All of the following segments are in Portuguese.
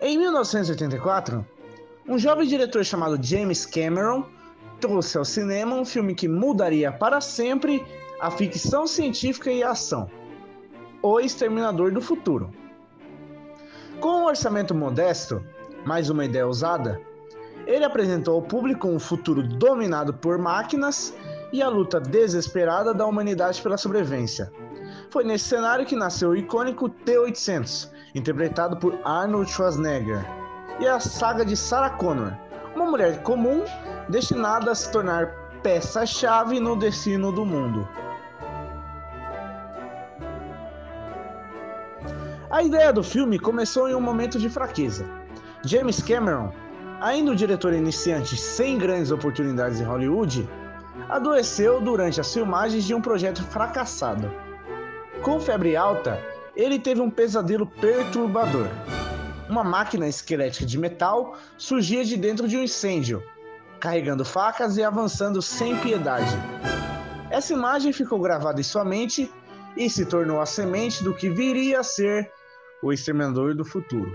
Em 1984, um jovem diretor chamado James Cameron trouxe ao cinema um filme que mudaria para sempre a ficção científica e a ação: O Exterminador do Futuro. Com um orçamento modesto, mais uma ideia ousada, ele apresentou ao público um futuro dominado por máquinas e a luta desesperada da humanidade pela sobrevivência. Foi nesse cenário que nasceu o icônico T-800, interpretado por Arnold Schwarzenegger, e a saga de Sarah Connor, uma mulher comum destinada a se tornar peça-chave no destino do mundo. A ideia do filme começou em um momento de fraqueza. James Cameron, ainda um diretor iniciante sem grandes oportunidades em Hollywood, adoeceu durante as filmagens de um projeto fracassado. Com febre alta, ele teve um pesadelo perturbador. Uma máquina esquelética de metal surgia de dentro de um incêndio, carregando facas e avançando sem piedade. Essa imagem ficou gravada em sua mente e se tornou a semente do que viria a ser o Exterminador do Futuro.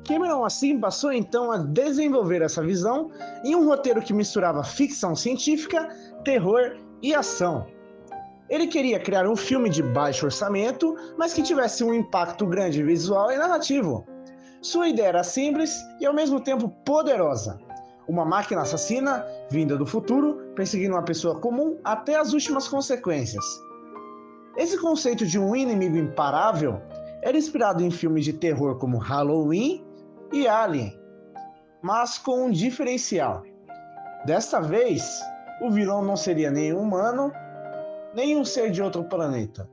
Cameron assim passou então a desenvolver essa visão em um roteiro que misturava ficção científica, terror e ação. Ele queria criar um filme de baixo orçamento, mas que tivesse um impacto grande visual e narrativo. Sua ideia era simples e ao mesmo tempo poderosa. Uma máquina assassina, vinda do futuro, perseguindo uma pessoa comum até as últimas consequências. Esse conceito de um inimigo imparável era inspirado em filmes de terror como Halloween e Alien, mas com um diferencial. Desta vez, o vilão não seria nem humano, nem um ser de outro planeta,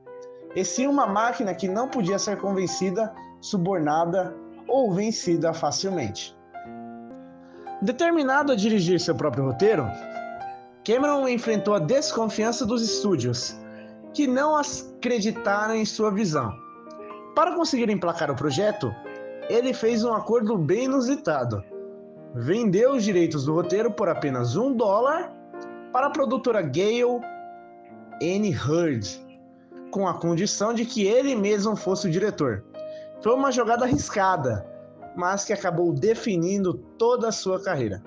e sim uma máquina que não podia ser convencida, subornada ou vencida facilmente. Determinado a dirigir seu próprio roteiro, Cameron enfrentou a desconfiança dos estúdios, que não acreditaram em sua visão. Para conseguir emplacar o projeto, ele fez um acordo bem inusitado. Vendeu os direitos do roteiro por apenas $1 para a produtora Gale Anne Hurd, com a condição de que ele mesmo fosse o diretor. Foi uma jogada arriscada, mas que acabou definindo toda a sua carreira.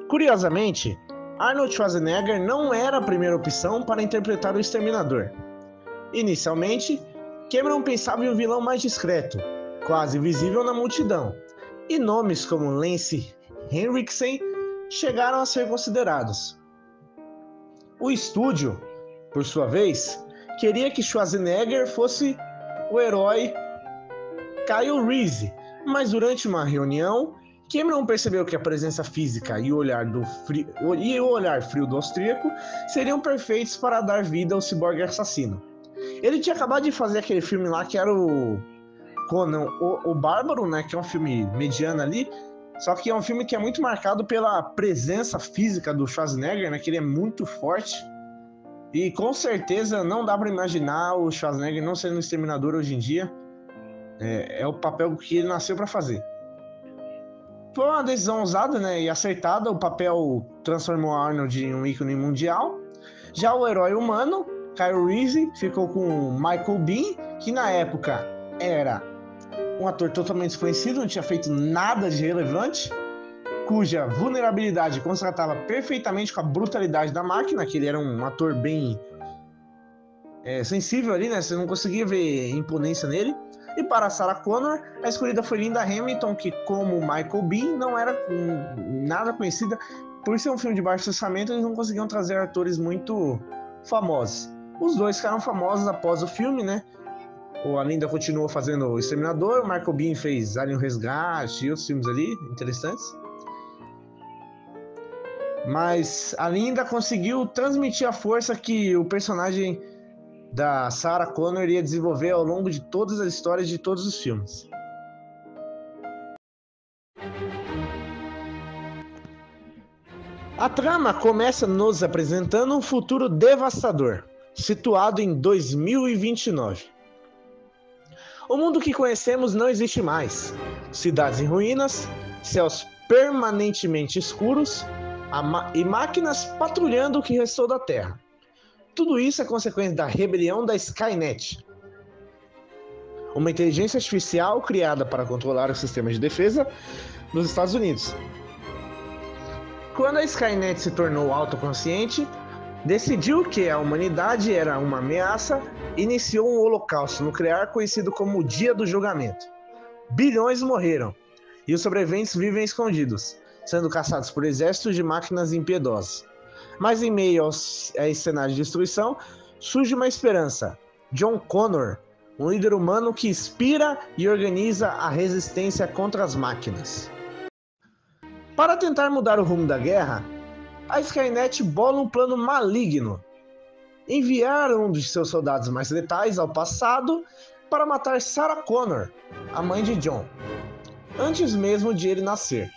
Curiosamente, Arnold Schwarzenegger não era a primeira opção para interpretar o Exterminador. Inicialmente, Cameron pensava em um vilão mais discreto, quase invisível na multidão, e nomes como Lance Henriksen chegaram a ser considerados. O estúdio, por sua vez, queria que Schwarzenegger fosse o herói Kyle Reese, mas durante uma reunião, Cameron percebeu que a presença física e o olhar frio do austríaco seriam perfeitos para dar vida ao ciborgue assassino. Ele tinha acabado de fazer aquele filme lá que era o Conan o Bárbaro, né, que é um filme mediano ali, só que é um filme que é muito marcado pela presença física do Schwarzenegger, né, que ele é muito forte. E com certeza não dá para imaginar o Schwarzenegger não sendo um exterminador hoje em dia. É o papel que ele nasceu para fazer. Foi uma decisão ousada, né, e acertada. O papel transformou Arnold em um ícone mundial. Já o herói humano, Kyle Reese, ficou com Michael Biehn, que na época era um ator totalmente desconhecido, não tinha feito nada de relevante, cuja vulnerabilidade contrastava perfeitamente com a brutalidade da máquina, que ele era um ator bem sensível ali, né? Você não conseguia ver imponência nele. E para Sarah Connor, a escolhida foi Linda Hamilton, que como Michael Biehn não era nada conhecida. Por ser um filme de baixo orçamento, eles não conseguiam trazer atores muito famosos. Os dois ficaram famosos após o filme, né? A Linda continuou fazendo O Exterminador, o Michael Biehn fez Alien Resgate e outros filmes ali, interessantes. Mas a Linda conseguiu transmitir a força que o personagem da Sarah Connor iria desenvolver ao longo de todas as histórias de todos os filmes. A trama começa nos apresentando um futuro devastador, situado em 2029. O mundo que conhecemos não existe mais. Cidades em ruínas, céus permanentemente escuros e máquinas patrulhando o que restou da Terra. Tudo isso é consequência da rebelião da Skynet. uma inteligência artificial criada para controlar o sistema de defesa nos Estados Unidos. Quando a Skynet se tornou autoconsciente, decidiu que a humanidade era uma ameaça e iniciou um holocausto nuclear conhecido como o Dia do Julgamento. Bilhões morreram, e os sobreviventes vivem escondidos, sendo caçados por exércitos de máquinas impiedosas. Mas em meio a esse cenário de destruição, surge uma esperança: John Connor, um líder humano que inspira e organiza a resistência contra as máquinas. Para tentar mudar o rumo da guerra, a Skynet bola um plano maligno: enviar um de seus soldados mais letais ao passado para matar Sarah Connor, a mãe de John, antes mesmo de ele nascer.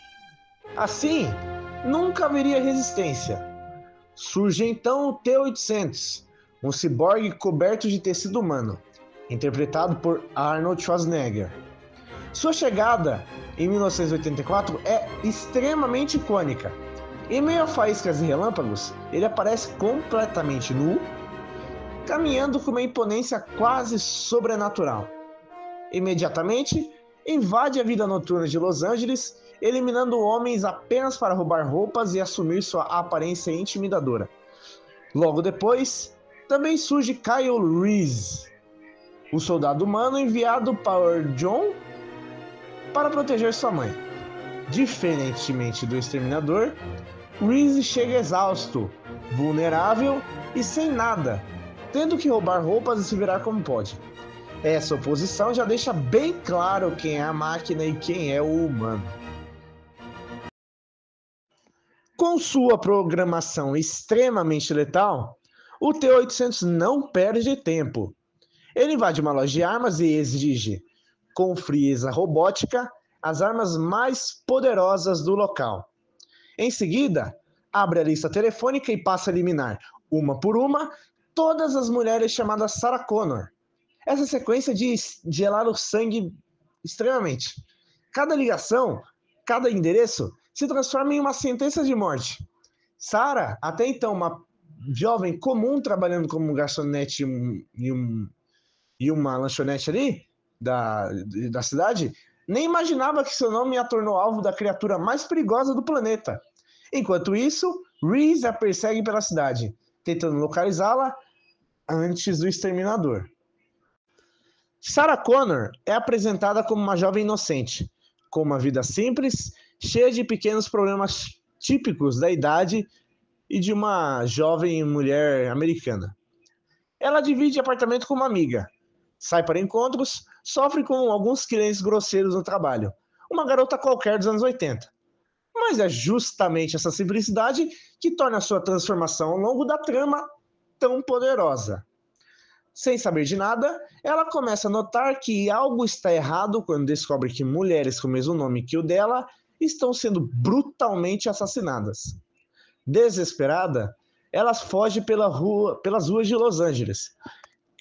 Assim, nunca haveria resistência. Surge então o T-800, um ciborgue coberto de tecido humano, interpretado por Arnold Schwarzenegger. Sua chegada em 1984 é extremamente icônica. Em meio a faíscas e relâmpagos, ele aparece completamente nu, caminhando com uma imponência quase sobrenatural. Imediatamente, invade a vida noturna de Los Angeles, eliminando homens apenas para roubar roupas e assumir sua aparência intimidadora. Logo depois, também surge Kyle Reese, o soldado humano enviado por John para proteger sua mãe. Diferentemente do Exterminador, Reese chega exausto, vulnerável e sem nada, tendo que roubar roupas e se virar como pode. Essa oposição já deixa bem claro quem é a máquina e quem é o humano. Com sua programação extremamente letal, o T-800 não perde tempo. Ele invade uma loja de armas e exige, com frieza robótica, as armas mais poderosas do local. Em seguida, abre a lista telefônica e passa a eliminar, uma por uma, todas as mulheres chamadas Sarah Connor. Essa sequência de gelar o sangue extremamente. Cada ligação, cada endereço, se transforma em uma sentença de morte. Sarah, até então uma jovem comum trabalhando como garçonete e uma lanchonete ali da cidade, nem imaginava que seu nome a tornou alvo da criatura mais perigosa do planeta. Enquanto isso, Reese a persegue pela cidade, tentando localizá-la antes do Exterminador. Sarah Connor é apresentada como uma jovem inocente, com uma vida simples, cheia de pequenos problemas típicos da idade e de uma jovem mulher americana. Ela divide apartamento com uma amiga, sai para encontros, sofre com alguns clientes grosseiros no trabalho, uma garota qualquer dos anos 80. Mas é justamente essa simplicidade que torna a sua transformação ao longo da trama tão poderosa. Sem saber de nada, ela começa a notar que algo está errado quando descobre que mulheres com o mesmo nome que o dela estão sendo brutalmente assassinadas. Desesperada, ela foge pelas ruas de Los Angeles,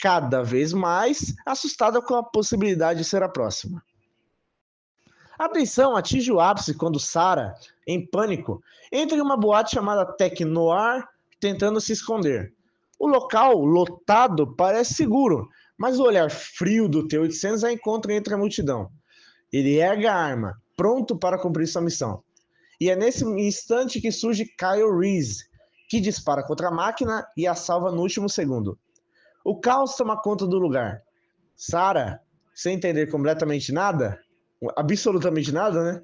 cada vez mais assustada com a possibilidade de ser a próxima. A tensão atinge o ápice quando Sarah, em pânico, entra em uma boate chamada Tech Noir, tentando se esconder. O local, lotado, parece seguro, mas o olhar frio do T-800 a encontra entre a multidão. Ele ergue a arma, pronto para cumprir sua missão. E é nesse instante que surge Kyle Reese, que dispara contra a máquina e a salva no último segundo. O caos toma conta do lugar. Sarah, sem entender completamente nada, absolutamente nada, né?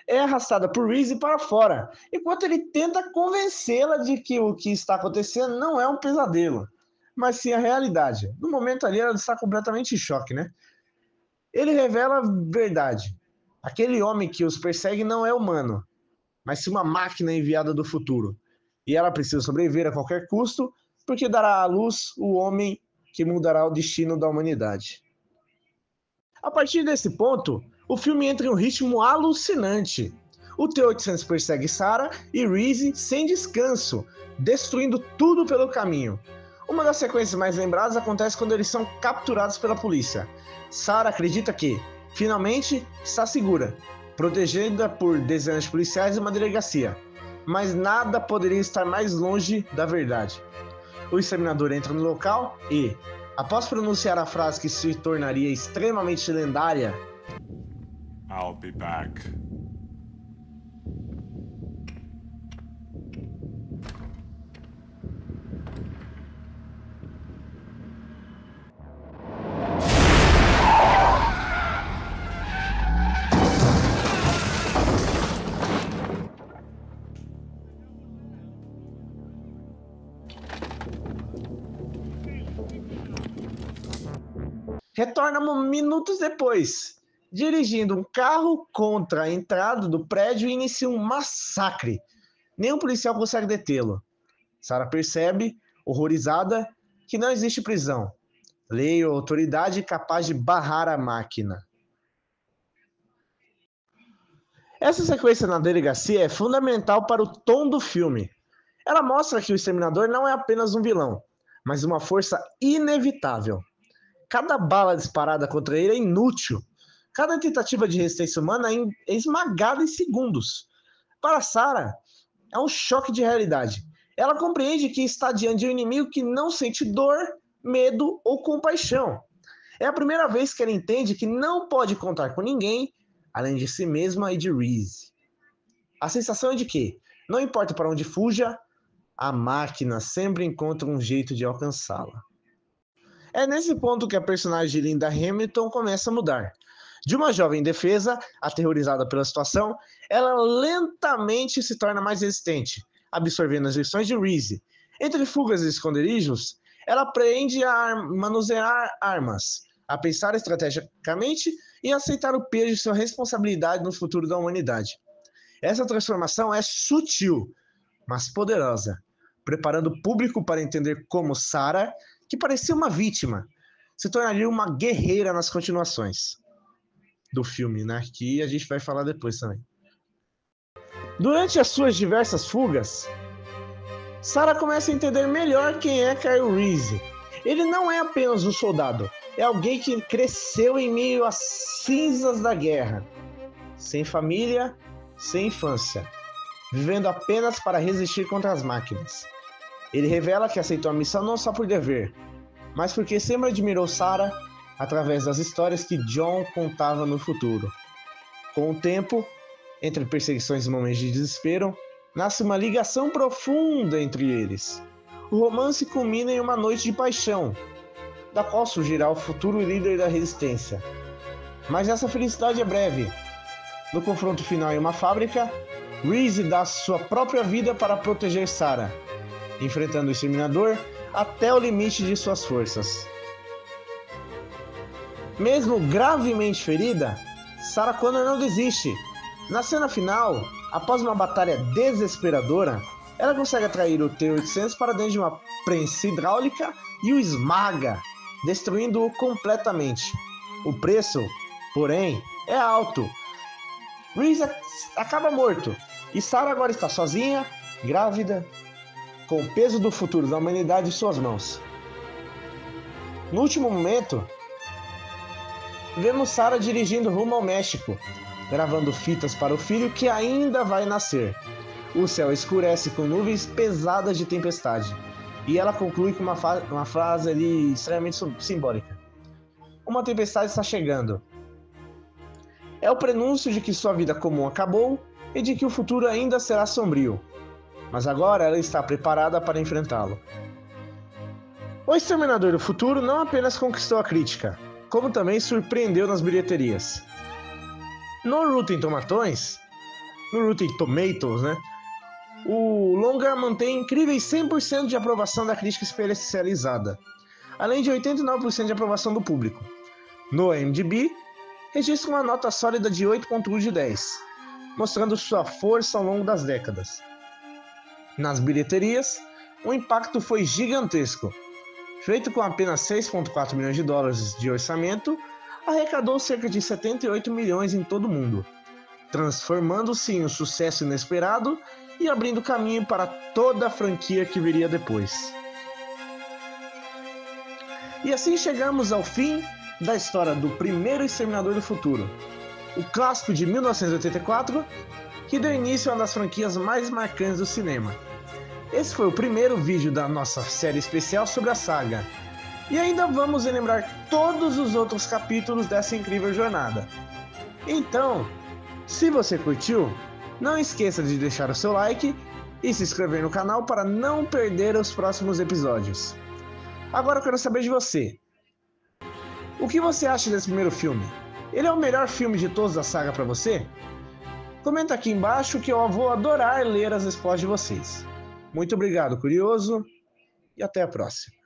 É arrastada por Reese para fora, enquanto ele tenta convencê-la de que o que está acontecendo não é um pesadelo, mas sim a realidade. No momento ali, ela está completamente em choque, né? Ele revela a verdade. Aquele homem que os persegue não é humano, mas sim uma máquina enviada do futuro. E ela precisa sobreviver a qualquer custo, porque dará à luz o homem que mudará o destino da humanidade. A partir desse ponto, o filme entra em um ritmo alucinante. O T-800 persegue Sarah e Reese sem descanso, destruindo tudo pelo caminho. Uma das sequências mais lembradas acontece quando eles são capturados pela polícia. Sarah acredita que, finalmente, está segura, protegida por dezenas de policiais e uma delegacia. Mas nada poderia estar mais longe da verdade. O Exterminador entra no local e, Após pronunciar a frase que se tornaria extremamente lendária, I'll be back. retorna minutos depois, dirigindo um carro contra a entrada do prédio e inicia um massacre. Nenhum policial consegue detê-lo. Sarah percebe, horrorizada, que não existe prisão, lei ou autoridade capaz de barrar a máquina. Essa sequência na delegacia é fundamental para o tom do filme. Ela mostra que o Exterminador não é apenas um vilão, mas uma força inevitável. Cada bala disparada contra ele é inútil. Cada tentativa de resistência humana é esmagada em segundos. Para Sarah, é um choque de realidade. Ela compreende que está diante de um inimigo que não sente dor, medo ou compaixão. É a primeira vez que ela entende que não pode contar com ninguém, além de si mesma e de Reese. A sensação é de que, não importa para onde fuja, a máquina sempre encontra um jeito de alcançá-la. É nesse ponto que a personagem de Linda Hamilton começa a mudar. De uma jovem indefesa, aterrorizada pela situação, ela lentamente se torna mais resistente, absorvendo as lições de Reese. Entre fugas e esconderijos, ela aprende a manusear armas, a pensar estrategicamente e a aceitar o peso de sua responsabilidade no futuro da humanidade. Essa transformação é sutil, mas poderosa, preparando o público para entender como Sarah, que parecia uma vítima, se tornaria uma guerreira nas continuações do filme, né? Que a gente vai falar depois também. Durante as suas diversas fugas, Sarah começa a entender melhor quem é Kyle Reese. Ele não é apenas um soldado, é alguém que cresceu em meio às cinzas da guerra, sem família, sem infância, vivendo apenas para resistir contra as máquinas. Ele revela que aceitou a missão não só por dever, mas porque sempre admirou Sarah através das histórias que John contava no futuro. Com o tempo, entre perseguições e momentos de desespero, nasce uma ligação profunda entre eles. O romance culmina em uma noite de paixão, da qual surgirá o futuro líder da resistência. Mas essa felicidade é breve. No confronto final em uma fábrica, Reese dá sua própria vida para proteger Sarah, enfrentando o Exterminador até o limite de suas forças. Mesmo gravemente ferida, Sarah Connor não desiste. Na cena final, após uma batalha desesperadora, ela consegue atrair o T-800 para dentro de uma prensa hidráulica e o esmaga, destruindo-o completamente. O preço, porém, é alto. Reese acaba morto, e Sarah agora está sozinha, grávida, com o peso do futuro da humanidade em suas mãos. No último momento, vemos Sarah dirigindo rumo ao México, gravando fitas para o filho que ainda vai nascer. O céu escurece com nuvens pesadas de tempestade, e ela conclui com uma frase ali extremamente simbólica. Uma tempestade está chegando. É o prenúncio de que sua vida comum acabou e de que o futuro ainda será sombrio. Mas agora ela está preparada para enfrentá-lo. O Exterminador do Futuro não apenas conquistou a crítica, como também surpreendeu nas bilheterias. No Rotten Tomatoes, né, o longa mantém incríveis 100% de aprovação da crítica especializada, além de 89% de aprovação do público. No IMDb, registra uma nota sólida de 8.1 de 10, mostrando sua força ao longo das décadas. Nas bilheterias, o impacto foi gigantesco. Feito com apenas 6,4 milhões de dólares de orçamento, arrecadou cerca de 78 milhões em todo o mundo, transformando-se em um sucesso inesperado e abrindo caminho para toda a franquia que viria depois. E assim chegamos ao fim da história do primeiro Exterminador do Futuro, o clássico de 1984, que deu início a uma das franquias mais marcantes do cinema. Esse foi o primeiro vídeo da nossa série especial sobre a saga. E ainda vamos relembrar todos os outros capítulos dessa incrível jornada. Então, se você curtiu, não esqueça de deixar o seu like e se inscrever no canal para não perder os próximos episódios. Agora eu quero saber de você. O que você acha desse primeiro filme? Ele é o melhor filme de todos da saga para você? Comenta aqui embaixo que eu vou adorar ler as respostas de vocês. Muito obrigado, curioso, e até a próxima.